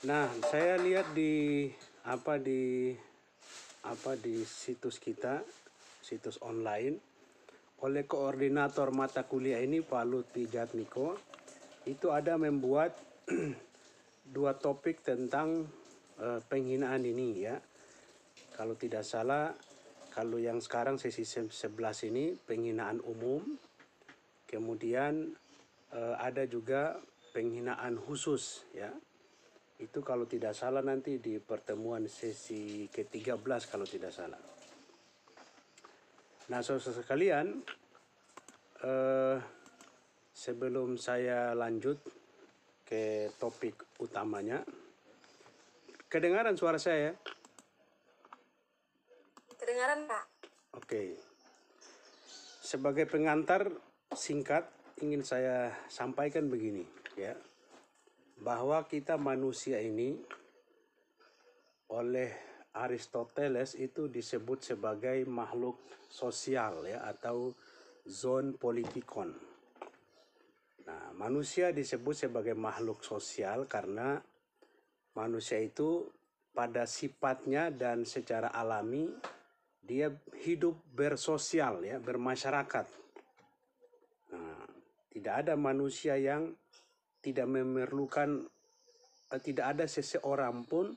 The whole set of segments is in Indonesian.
Nah, saya lihat di situs kita, situs online oleh koordinator mata kuliah ini Pak Lutfi Jatmiko, itu ada membuat dua topik tentang penghinaan ini ya. Kalau tidak salah, kalau yang sekarang sesi 11 ini penghinaan umum, kemudian ada juga penghinaan khusus ya. Itu kalau tidak salah nanti di pertemuan sesi ke-13 kalau tidak salah. Nah, saudara sekalian, sebelum saya lanjut ke topik utamanya, kedengaran suara saya? Kedengaran, Pak? Oke. Sebagai pengantar singkat ingin saya sampaikan begini ya. Bahwa kita manusia ini oleh Aristoteles itu disebut sebagai makhluk sosial ya, atau zoon politikon. Nah, manusia disebut sebagai makhluk sosial karena manusia itu pada sifatnya dan secara alami dia hidup bersosial ya, bermasyarakat. Nah, tidak ada manusia yang tidak memerlukan, tidak ada seseorang pun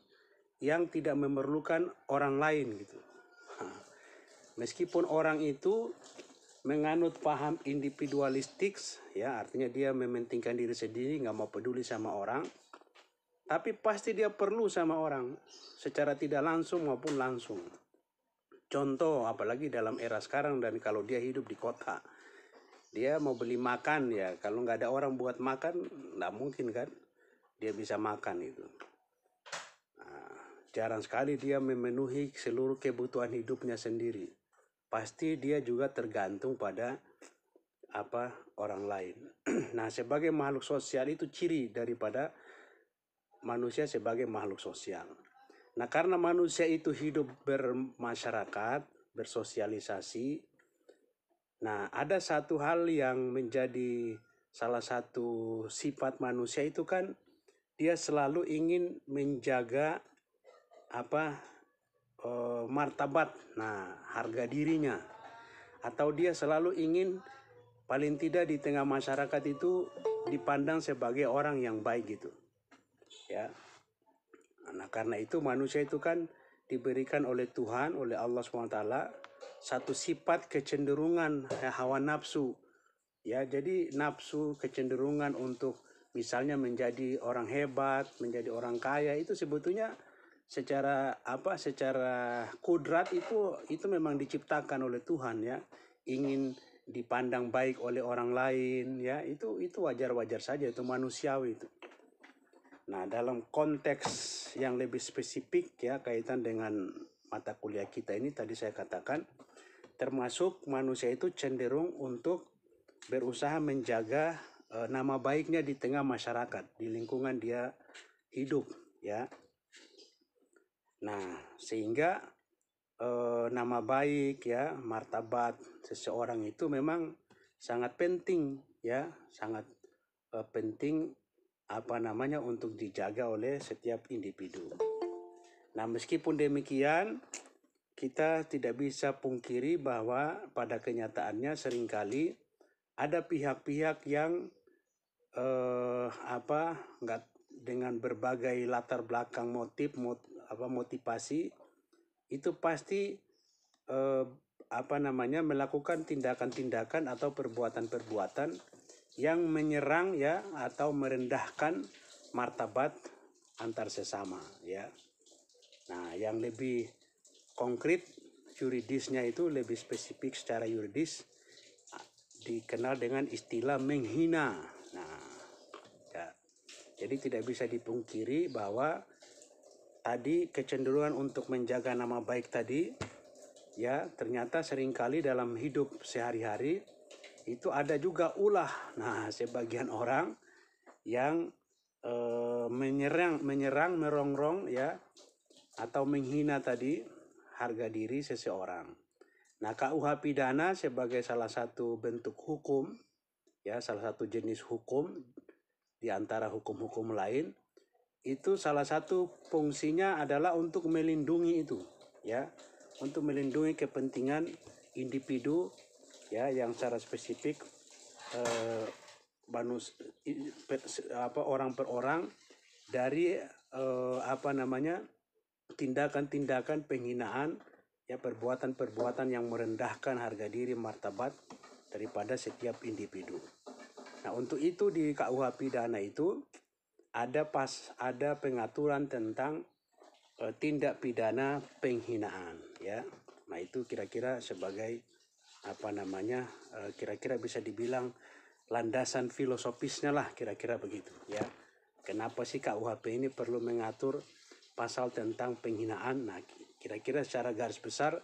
yang tidak memerlukan orang lain gitu. Meskipun orang itu menganut paham individualistik ya, artinya dia mementingkan diri sendiri, nggak mau peduli sama orang, tapi pasti dia perlu sama orang secara tidak langsung maupun langsung. Contoh apalagi dalam era sekarang, dan kalau dia hidup di kota, dia mau beli makan ya, kalau nggak ada orang buat makan nggak mungkin kan dia bisa makan itu. Jarang sekali dia memenuhi seluruh kebutuhan hidupnya sendiri. Pasti dia juga tergantung pada orang lain. Nah, sebagai makhluk sosial itu ciri daripada manusia sebagai makhluk sosial. Nah, karena manusia itu hidup bermasyarakat, bersosialisasi. Nah, ada satu hal yang menjadi salah satu sifat manusia itu kan, dia selalu ingin menjaga martabat, harga dirinya, atau dia selalu ingin paling tidak di tengah masyarakat itu dipandang sebagai orang yang baik gitu ya. Nah, karena itu manusia itu kan diberikan oleh Tuhan, oleh Allah SWT, satu sifat kecenderungan hawa nafsu ya. Jadi nafsu, kecenderungan untuk misalnya menjadi orang hebat, menjadi orang kaya, itu sebetulnya secara kudrat itu memang diciptakan oleh Tuhan ya. Ingin dipandang baik oleh orang lain ya, itu wajar-wajar saja, itu manusiawi itu. Nah, dalam konteks yang lebih spesifik ya, kaitan dengan mata kuliah kita ini, tadi saya katakan termasuk manusia itu cenderung untuk berusaha menjaga nama baiknya di tengah masyarakat, di lingkungan dia hidup ya. Nah, sehingga nama baik ya, martabat seseorang itu memang sangat penting ya, sangat penting untuk dijaga oleh setiap individu. Nah, meskipun demikian, kita tidak bisa pungkiri bahwa pada kenyataannya seringkali ada pihak-pihak yang nggak, dengan berbagai latar belakang motivasi itu pasti melakukan tindakan-tindakan atau perbuatan-perbuatan yang menyerang ya, atau merendahkan martabat antar sesama ya. Nah, yang lebih konkret yuridisnya itu lebih spesifik secara yuridis dikenal dengan istilah menghina. Nah, ya. Jadi tidak bisa dipungkiri bahwa tadi kecenderungan untuk menjaga nama baik tadi ya, ternyata seringkali dalam hidup sehari-hari itu ada juga ulah. Nah, sebagian orang yang menyerang, merongrong ya, atau menghina tadi harga diri seseorang. Nah, KUH pidana sebagai salah satu bentuk hukum ya, salah satu jenis hukum di antara hukum-hukum lain, itu salah satu fungsinya adalah untuk melindungi itu, ya, untuk melindungi kepentingan individu, ya, yang secara spesifik orang per orang dari tindakan-tindakan penghinaan, ya, perbuatan-perbuatan yang merendahkan harga diri martabat daripada setiap individu. Nah, untuk itu di KUH pidana itu ada pengaturan tentang tindak pidana penghinaan, ya. Nah, itu kira-kira sebagai kira-kira bisa dibilang landasan filosofisnya lah, kira-kira begitu, ya. Kenapa sih KUHP ini perlu mengatur pasal tentang penghinaan? Nah, kira-kira secara garis besar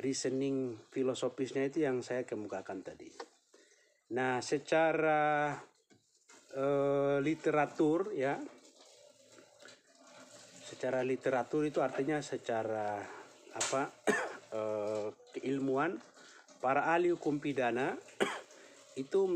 reasoning filosofisnya itu yang saya kemukakan tadi. Nah, secara literatur, ya, secara literatur itu artinya secara keilmuan, para ahli hukum pidana itu